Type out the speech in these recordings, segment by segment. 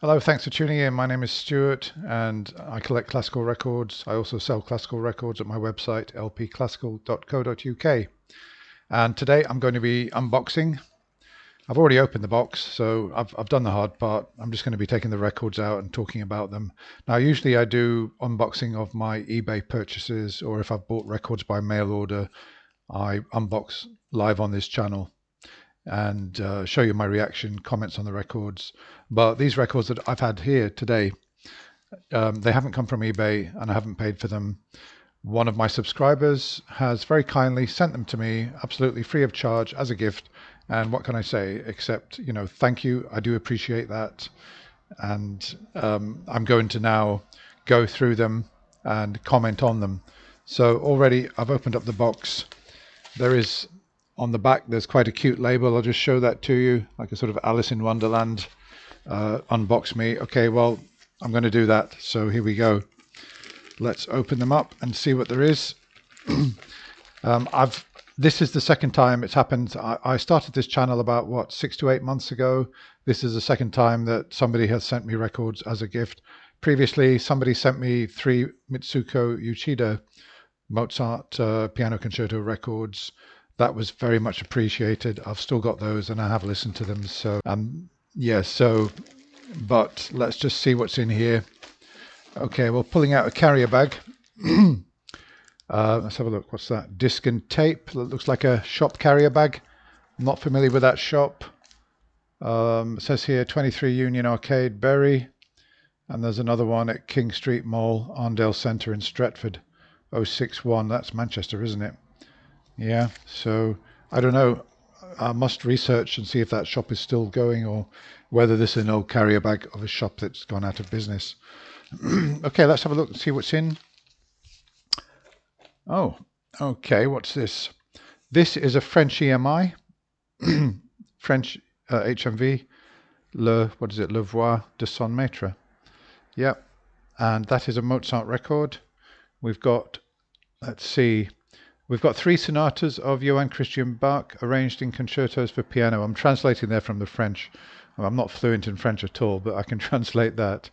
Hello, thanks for tuning in. My name is Stuart and I collect classical records. I also sell classical records at my website, lpclassical.co.uk. And today I'm going to be unboxing. I've already opened the box, so I've done the hard part. I'm just going to be taking the records out and talking about them. Now, usually I do unboxing of my eBay purchases, or if I've bought records by mail order, I unbox live on this channel and show you my reaction, comments on the records. But these records that I've had here today, they haven't come from eBay and I haven't paid for them. One of my subscribers has very kindly sent them to me absolutely free of charge as a gift. And what can I say except, thank you. I do appreciate that. And I'm going to now go through them and comment on them. So already I've opened up the box. There is on the back, there's quite a cute label. I'll just show that to you, like a sort of Alice in Wonderland, unbox me. Okay, well, I'm going to do that. So here we go. Let's open them up and see what there is. This is the second time it's happened. I started this channel about, 6 to 8 months ago. This is the second time that somebody has sent me records as a gift. Previously, somebody sent me 3 Mitsuko Uchida Mozart piano concerto records. That was very much appreciated. I've still got those and I have listened to them. So, but let's just see what's in here. Okay, well, pulling out a carrier bag. Let's have a look. What's that? Disc and tape. That looks like a shop carrier bag. I'm not familiar with that shop. It says here 23 Union Arcade, Bury. And there's another one at King Street Mall, Arndale Centre in Stretford. 061. That's Manchester, isn't it? Yeah, so I don't know. I must research and see if that shop is still going or whether this is an old carrier bag of a shop that's gone out of business. Okay, let's have a look and see what's in. Oh, okay, what's this? This is a French EMI, French HMV, Le Voix de Son Maître. Yep, and that is a Mozart record. We've got, let's see, we've got 3 sonatas of Johann Christian Bach arranged in concertos for piano. I'm translating there from the French. Well, I'm not fluent in French at all, but I can translate that.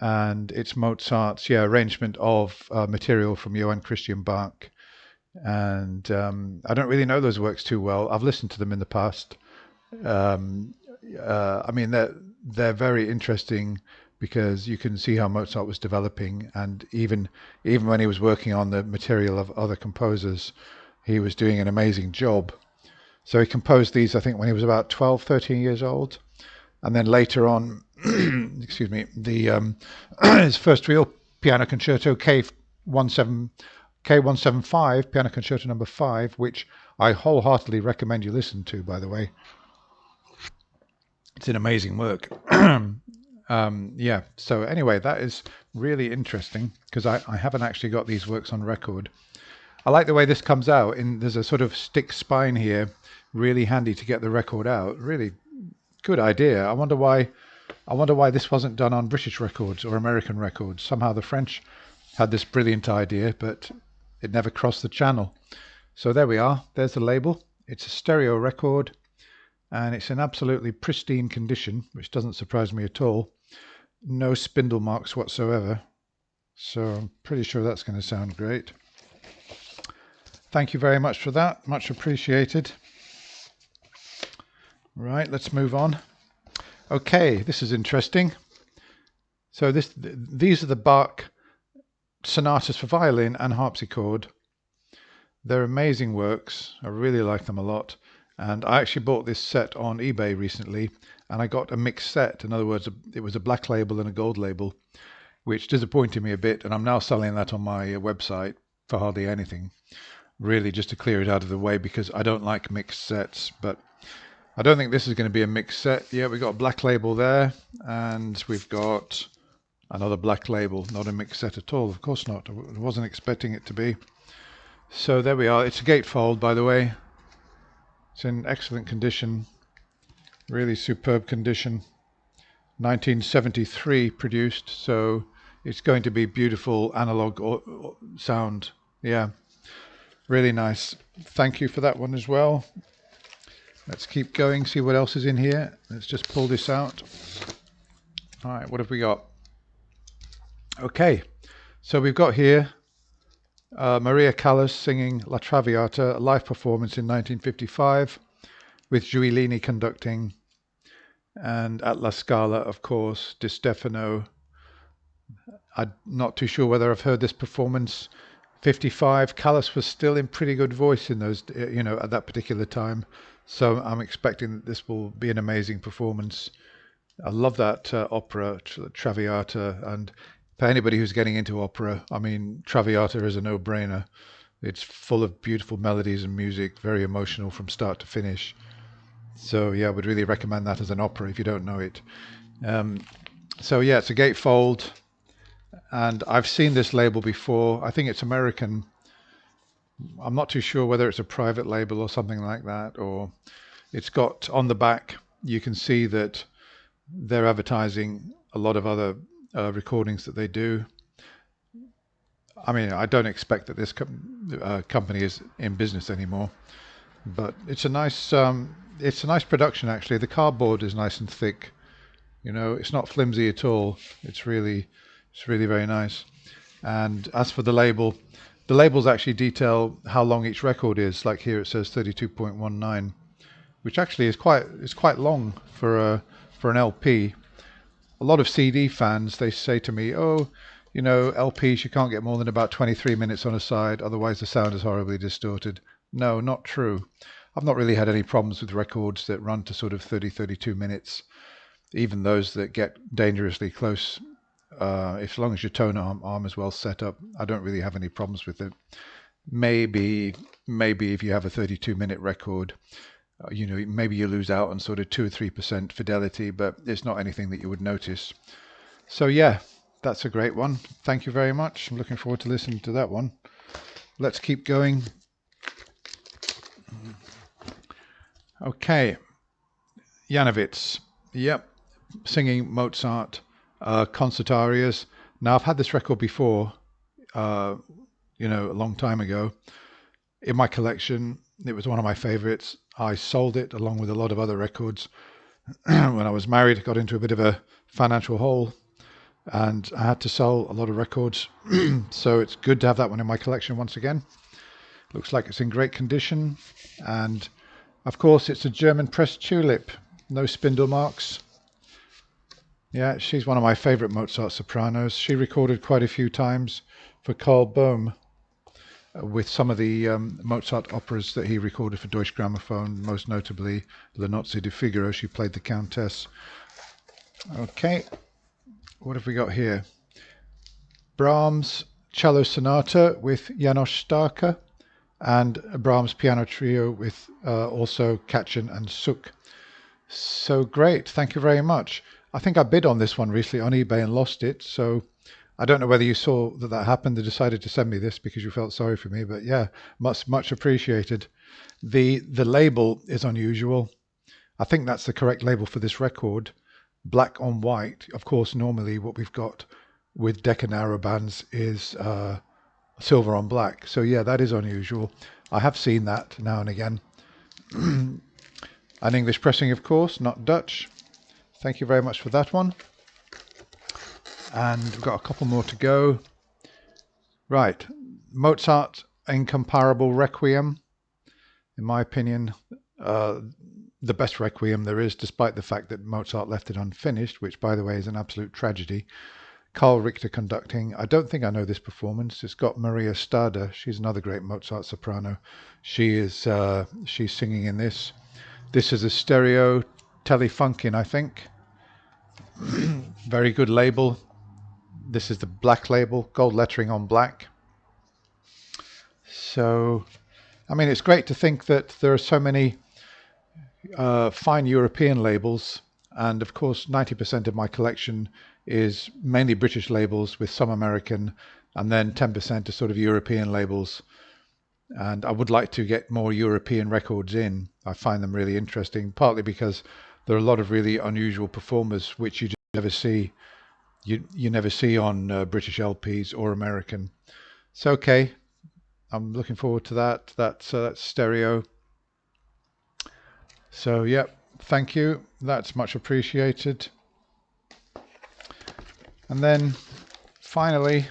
And it's Mozart's arrangement of material from Johann Christian Bach. And I don't really know those works too well. I've listened to them in the past. I mean, they're very interesting because you can see how Mozart was developing, and even when he was working on the material of other composers, he was doing an amazing job. So he composed these, I think, when he was about 12, 13 years old. And then later on, excuse me, his first real piano concerto, K175, Piano Concerto number 5, which I wholeheartedly recommend you listen to, by the way. It's an amazing work. So anyway, that is really interesting because I haven't actually got these works on record. I like the way this comes out. There's a sort of stick spine here, really handy to get the record out. Really good idea. I wonder why this wasn't done on British records or American records. Somehow the French had this brilliant idea, but it never crossed the channel. So there we are. There's the label. It's a stereo record, and it's in absolutely pristine condition, which doesn't surprise me at all. No spindle marks whatsoever. So I'm pretty sure that's going to sound great. Thank you very much for that. Much appreciated. Right, let's move on. Okay, this is interesting. So these are the Bach sonatas for violin and harpsichord. They're amazing works. I really like them a lot. And I actually bought this set on eBay recently, and I got a mixed set. In other words, it was a black label and a gold label, which disappointed me a bit. And I'm now selling that on my website for hardly anything, really just to clear it out of the way because I don't like mixed sets. But I don't think this is going to be a mixed set. Yeah, we've got a black label there, and we've got another black label. Not a mixed set at all. Of course not. I wasn't expecting it to be. So there we are. It's a gatefold, by the way. It's in excellent condition, really superb condition. 1973 produced, so it's going to be beautiful analog sound. Yeah, really nice. Thank you for that one as well. Let's keep going, see what else is in here. Let's just pull this out. All right, what have we got? Okay, so we've got here Maria Callas singing La Traviata, a live performance in 1955 with Giulini conducting, and at La Scala, of course, Di Stefano. I'm not too sure whether I've heard this performance. 55, Callas was still in pretty good voice in those, at that particular time. So I'm expecting that this will be an amazing performance. I love that opera, Traviata, and for anybody who's getting into opera, I mean, Traviata is a no-brainer. It's full of beautiful melodies and music, very emotional from start to finish. So yeah, I would really recommend that as an opera if you don't know it. So yeah, it's a gatefold, and I've seen this label before. I think it's American. I'm not too sure whether it's a private label or something like that, or it's got on the back, you can see that they're advertising a lot of other recordings that they do. I mean, I don't expect that this company is in business anymore, but it's a nice production actually. The cardboard is nice and thick. It's not flimsy at all. It's really very nice. And as for the labels actually detail how long each record is. Like here it says 32.19, which actually is quite long for an LP. A lot of CD fans, they say to me, "Oh, LPs you can't get more than about 23 minutes on a side, otherwise the sound is horribly distorted." No, not true. I've not really had any problems with records that run to sort of 32 minutes, even those that get dangerously close. As long as your tone arm is well set up, I don't really have any problems with it. Maybe if you have a 32-minute record, maybe you lose out on sort of 2 or 3% fidelity, but it's not anything that you would notice. So yeah, that's a great one. Thank you very much. I'm looking forward to listening to that one. Let's keep going. Okay, Janowitz. Yep, singing Mozart concert arias. Now I've had this record before, a long time ago in my collection. It was one of my favorites. I sold it along with a lot of other records when I was married. Got into a bit of a financial hole and I had to sell a lot of records. So it's good to have that one in my collection once again. Looks like it's in great condition, and of course it's a German pressed tulip, no spindle marks. Yeah, she's one of my favorite Mozart sopranos. She recorded quite a few times for Carl Bohm with some of the Mozart operas that he recorded for Deutsche Grammophon, most notably Le Nozze di Figaro. She played the Countess. Okay, what have we got here? Brahms Cello Sonata with János Starker, and Brahms Piano Trio with also Kachin and Suk. So great, thank you very much. I think I bid on this one recently on eBay and lost it, so I don't know whether you saw that happened. They decided to send me this because you felt sorry for me, but yeah, much appreciated. The label is unusual. I think that's the correct label for this record. Black on white. Of course, normally what we've got with Decca narrow bands is silver on black. So yeah, that is unusual. I have seen that now and again. An English pressing, of course, not Dutch. Thank you very much for that one. And we've got a couple more to go. Right, Mozart Incomparable Requiem. In my opinion, the best Requiem there is, despite the fact that Mozart left it unfinished, which, by the way, is an absolute tragedy. Carl Richter conducting. I don't think I know this performance. It's got Maria Stade. She's another great Mozart soprano. She's singing in this. This is a stereo Telefunken, I think. Very good label. This is the black label, gold lettering on black. So, I mean, it's great to think that there are so many fine European labels, and of course 90% of my collection is mainly British labels with some American, and then 10% are sort of European labels. And I would like to get more European records in. I find them really interesting, partly because there are a lot of really unusual performers which you just never see. You never see on British LPs or American. So okay, I'm looking forward to that. That's stereo. So yeah, thank you. That's much appreciated. And then finally,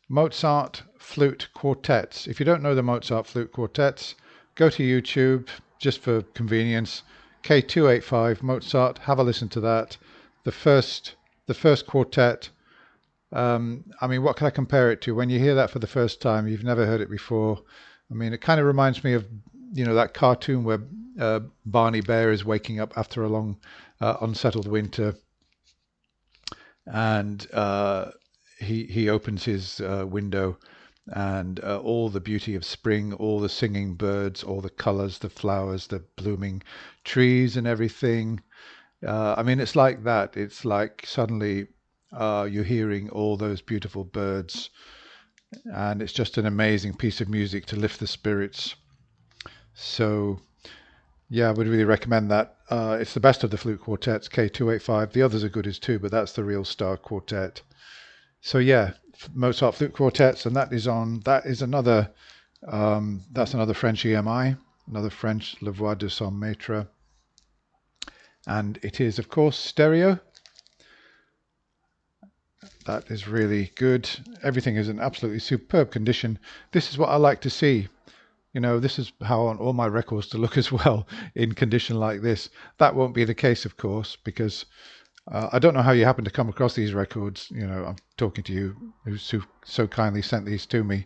Mozart flute quartets. If you don't know the Mozart flute quartets, go to YouTube just for convenience. K285 Mozart, have a listen to that. The first quartet. I mean, what can I compare it to? When you hear that for the first time, you've never heard it before. I mean, it kind of reminds me of, that cartoon where Barney Bear is waking up after a long, unsettled winter, and he opens his window, and all the beauty of spring, all the singing birds, all the colors, the flowers, the blooming trees and everything. I mean, it's like that. It's like suddenly you're hearing all those beautiful birds, and it's just an amazing piece of music to lift the spirits. So yeah, I would really recommend that. It's the best of the flute quartets, K285. The others are good as too, but that's the real star quartet. So yeah, Mozart flute quartets, and that is another that's another French EMI, another French La Voix de son maître, and it is of course stereo. That is really good. Everything is in absolutely superb condition. This is what I like to see. This is how I want all my records to look as well, in condition like this. That won't be the case, of course, because I don't know how you happen to come across these records. I'm talking to you who so kindly sent these to me,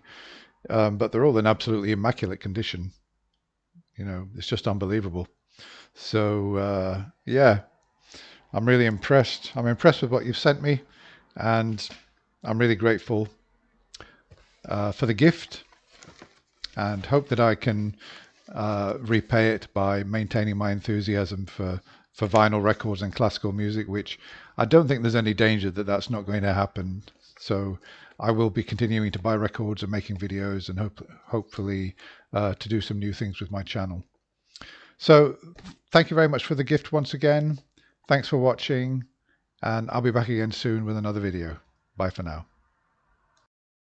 but they're all in absolutely immaculate condition. It's just unbelievable. So yeah, I'm really impressed. I'm impressed with what you've sent me, and I'm really grateful for the gift, and hope that I can repay it by maintaining my enthusiasm for vinyl records and classical music, which I don't think there's any danger that that's not going to happen. So I will be continuing to buy records and making videos, and hopefully to do some new things with my channel. So thank you very much for the gift once again. Thanks for watching, and I'll be back again soon with another video. Bye for now.